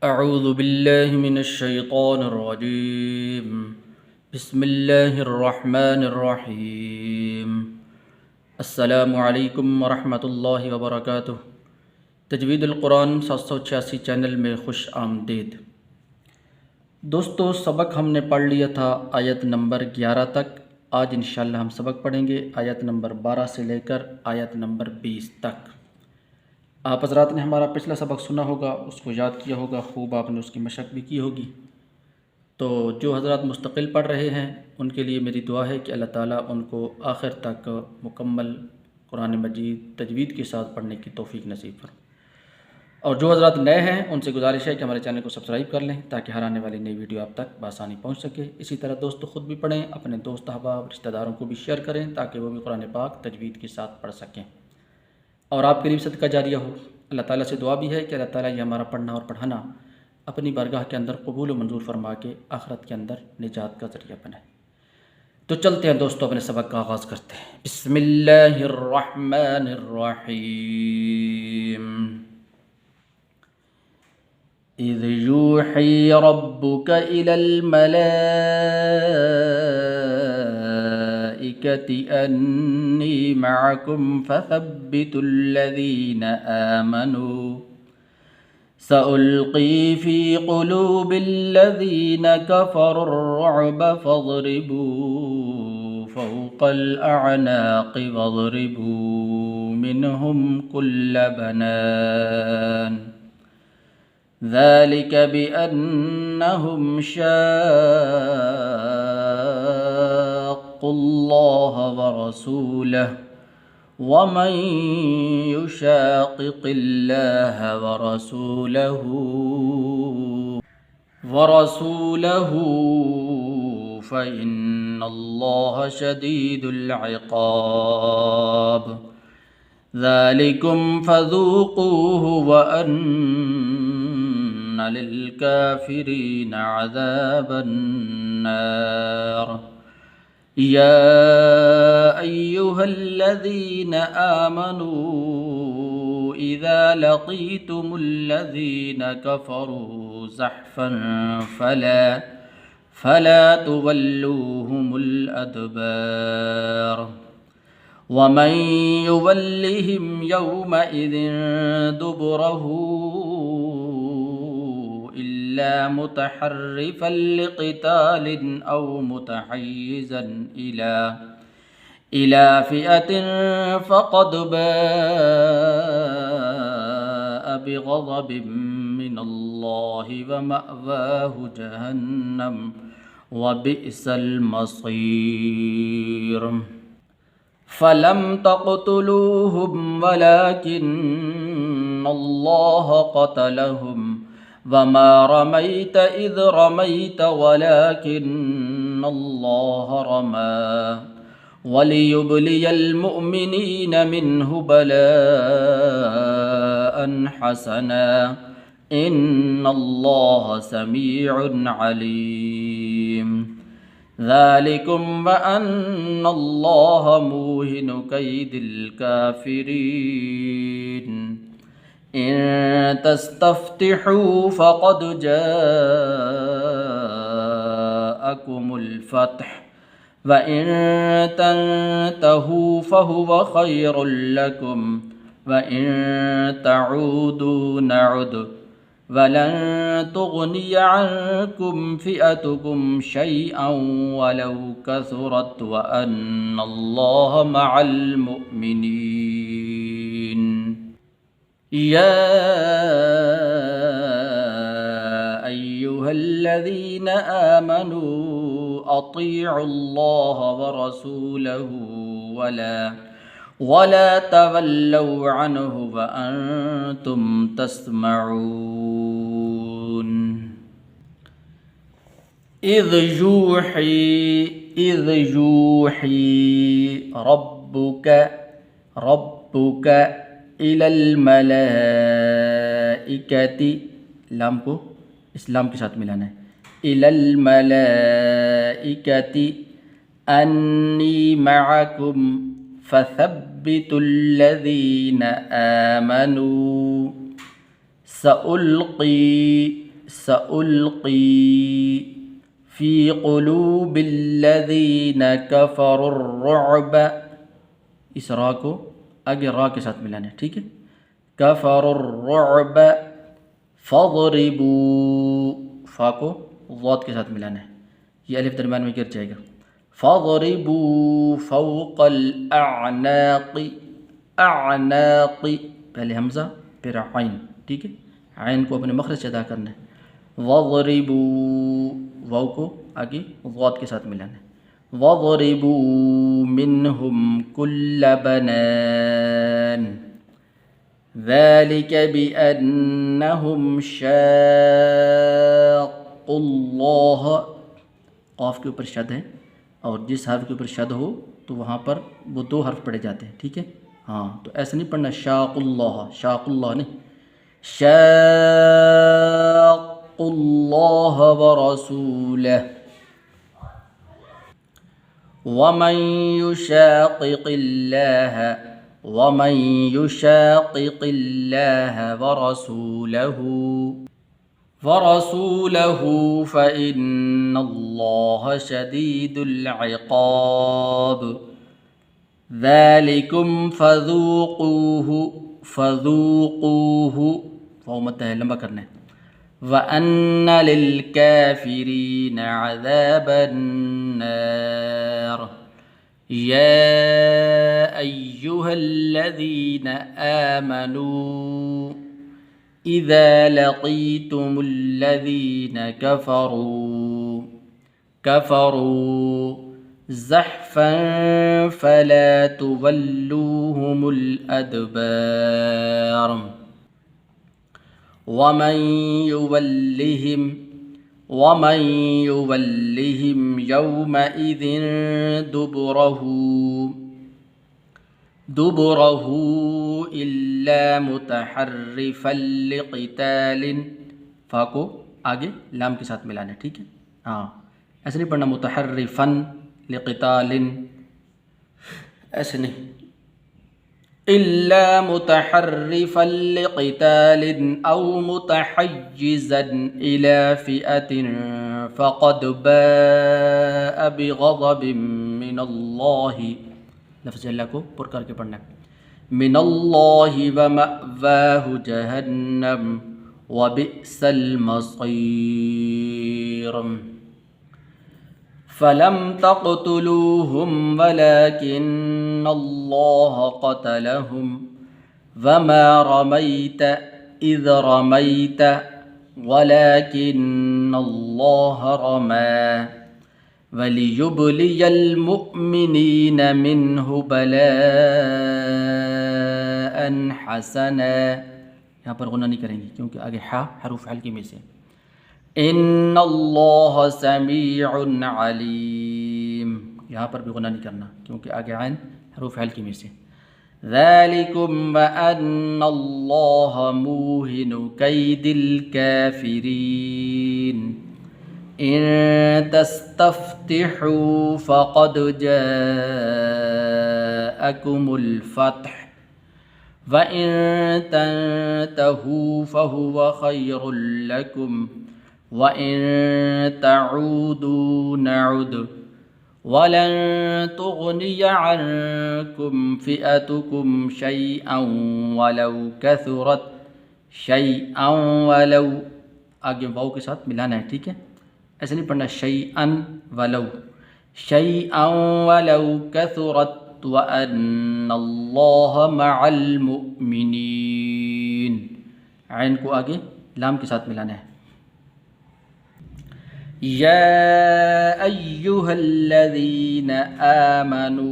أعوذ بالله من الشيطان الرجيم بسم الله الرحمن الرحيم السلام عليكم ورحمة الله وبركاته तजवीद कुरान 786 चैनल में खुश आमदीद। दोस्तों, सबक हमने पढ़ लिया था आयत नंबर 11 तक। आज इंशाल्लाह हम सबक पढ़ेंगे आयत नंबर 12 से लेकर आयत नंबर 20 तक। आप हज़रात ने हमारा पिछला सबक सुना होगा, उसको याद किया होगा, खूब आपने उसकी मशक़ भी की होगी। तो जो हज़रात मुस्तकिल पढ़ रहे हैं उनके लिए मेरी दुआ है कि अल्लाह ताला उनको आखिर तक मुकम्मल कुरान मजीद तजवीद के साथ पढ़ने की तौफ़ीक नसीब फरमाए। और जो हज़रात नए हैं उनसे गुजारिश है कि हमारे चैनल को सब्सक्राइब कर लें ताकि हर आने वाली नई वीडियो आप तक बआसानी पहुँच सके। इसी तरह दोस्तों ख़ुद भी पढ़ें, अपने दोस्त अहबाब रिश्तेदारों को भी शेयर करें ताकि वो भी कुरान पाक तजवीद के साथ पढ़ सकें और आपके लिए सदका जारिया हो। अल्लाह ताला से दुआ भी है कि अल्लाह ताला ये हमारा पढ़ना और पढ़ाना अपनी बारगाह के अंदर कबूल व मंजूर फरमा के आखिरत के अंदर निजात का ज़रिया बनाए। तो चलते हैं दोस्तों, अपने सबक का आगाज़ करते हैं। बिस्मिल्लाहिर्रहमानिर्रहीम। इज़ यूही रब्बुका इलल मलाइकति अन्नी मअकुम फसब्बितुल्लज़ीना आमनू सउल्क़ी फ़ी क़ुलूबिल्लज़ीना कफ़रुर्रुअब फ़ज़रिबू फ़ौक़ल अअनाक़ि वज़रिबू मिनहुम कुल्ल बनान ज़ालिक बिअन्नहुम शाक़्क़ुल्लाह व रसूलह वमन युशाक़िक़िल्लाह वरसूलहु फ़इन्नल्लाह शदीदुल इक़ाब ज़ालिकुम फ़ज़ूक़ूहु व अन्न लिलकाफ़िरीन अज़ाबन नार। या अय्युहल्लज़ीना आमनू इज़ा लक़ीतुमुल्लज़ीना कफ़रू ज़हफ़न फला तुवल्लूहुमुल अदबार वमन युवल्लिहिम यौमइज़िन दुबुरहु इल्ला मुतहर्रिफ़न लिक़ितालिन औ मुतहय्यिज़न इला फ़िअतिन फ़क़द बाअ बिग़ज़बिन मिनल्लाहि व मअवाहु जहन्नम व बि'सल मसीर। फ़लम तक़्तुलूहुम वलाकिन्नल्लाह क़तलहुम वमा रमैत इज़ रमैत वलाकिन्नल्लाह रमा वलियुब्लियल मुअमिनीन मिन्हु बलाअन हसना इन्नल्लाह समीउन अलीम। ज़ालिकुम व अन्नल्लाह मूहिनु कैदिल काफ़िरीन इन तस्तफ्तिहू फ़क़द जाअकुमुल फ़त्ह व इन तंतहू फ़हुव खैरुल लकुम व इन तऊदू नउद वलन तुग़निय अन्कुम फ़िअतुकुम शैअन वलौ कसुरत व अन्नल्लाह मअल मुअमिनीन। या अय्युहल्लज़ीना आमनू अतीउल्लाह व रसूलहु वला तवल्लौ अन्हु व अंतुम तस्मऊन। इज़ यूही रब्बुका इलल मलाइकति, लाम को इस्लाम के साथ मिलाना है, इलल मलाइकति अन्नी मअकुम फसब्बितुल्लज़ीना आमनू सउल्क़ी सउल्की फ़ी क़ुलूबिल्लज़ीन कफ़रुर्रुअब, इस रा को आगे रा के साथ मिलाना है, ठीक है। कफ़रुर्रुअब फ़ज़रिबू, फ़ा को ज़ाद के साथ मिलाना है, ये अलिफ दरमियान में गिर जाएगा। फ़ज़रिबू फ़ौक़ल अअनाक़ि, अअनाक़ि पहले हमज़ा फिर आइन, ठीक है। आइन को अपने मखरज से अदा करना है। वज़रिबू वाव को आगे ज़ाद के साथ मिलाना है। वज़रिबू मिनहुम कुल्ल बनान ज़ालिक बिअन्नहुम शाक़्क़ुल्लाह, क़ाफ़ के ऊपर शद है और जिस हर्फ के ऊपर शद हो तो वहाँ पर वो दो हर्फ पढ़े जाते हैं, ठीक है। हाँ, तो ऐसा नहीं पढ़ना शाक़ुल्लाह, शाक़ुल्लाह नहीं, शाक़्क़ुल्लाह व रसूलह। वमन युशाक़िक़िल्लाह, वमन युशाक़िक़िल्लाह व रसूलहु फ़इन्नल्लाह शदीदुल इक़ाब। ज़ालिकुम फ़ज़ूक़ूहु, फ़ज़ूक़ूहु वाव मत है, लंबा करना है। व अन्न लिलकाफ़िरीन अज़ाबन नार। या अय्युहल्लज़ीन आमनू इज़ा लक़ीतुमुल्लज़ीन कफ़रू ज़हफ़न फ़ला तुवल्लूहुमुल अदबार। वमन युवल्लिहिम यौमइज़िन दुबुरहु इल्ला मुतहर्रिफ़न लिक़ितालिन, फ़ा को आगे लाम के साथ मिलाना है, ठीक है। हाँ, ऐसे नहीं पढ़ना मुतहर्रिफ़न लिक़ितालिन, ऐसे नहीं। इल्ला मुतहर्रिफ़न लिक़ितालिन औ मुतहय्यिज़न इला फ़िअतिन फ़क़द बाअ बिग़ज़बिन मिनल्लाहि, लफ़्ज़ अल्लाह को पुर करके पढ़ना है। मिनल्लाहि व मअवाहु जहन्नम व बिअसल मसीर। फ़लम तक़्तुलूहुम वलाकिन्नल्लाह क़तलहुम वमा रमैत इज़ रमैत वलाकिन्नल्लाह रमा वलियुब्लियल मुअ्मिनीन मिन्हु बलाअन हसना, यहाँ पर गुना नहीं करेंगे क्योंकि आगे हा हरूफ हल्की में से। इन्नल्लाह समीउन अलीम, यहाँ पर भी गुना नहीं करना क्योंकि आगे आइन हरूफ हल्की में से। ज़ालिकुम व अन्नल्लाह मूहिनु कैदिल काफ़िरीन इन तस्तफ्तिहू फ़क़द जाअकुमुल फ़त्ह व इन तंतहू फ़हुव ख़ैरुल लकुम व इन तऊदू नउद वलन तुग़निय अन्कुम फ़िअतुकुम शैअन वलौ कथुरत शैअन वलौ, आगे वाव के साथ मिलाना है, ठीक है। ऐसे नहीं पढ़ना शैअन वलौ, शैअन वलौ कथुरत व अन्नल्लाह मअल मुअ्मिनीन, आइन को आगे लाम के साथ मिलाना है। या अय्युहल्लज़ीन आमनू,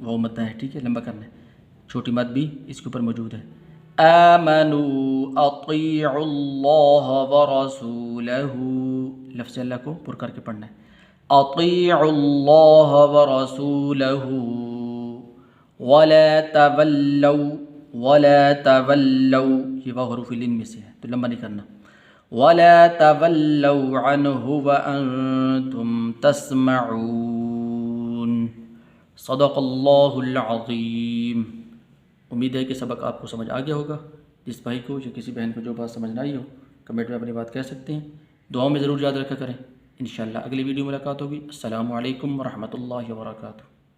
वाव मत है, ठीक है, लंबा करना है, छोटी मत भी इसके ऊपर मौजूद है। आमनू अतीउल्लाह व रसूलहु, लफ्ज़ अल्लाह को पुर करके पढ़ना है। अतीउल्लाह व रसूलहु वला तवल्लौ, ये वाव हरूफ लिन में से है तो लंबा नहीं करना। वला तवल्लौ अन्हु व अंतुम तस्मऊन। सदक़ल्लाहुल अज़ीम। उम्मीद है कि सबक आपको समझ आ गया होगा। जिस भाई को या किसी बहन को जो बात समझ ना आई हो कमेंट में अपनी बात कह सकते हैं। दुआओं में ज़रूर याद रखा करें। इंशाअल्लाह अगली वीडियो मुलाकात होगी। अस्सलामु अलैकुम वरहमतुल्लाहि वबरकातुहू।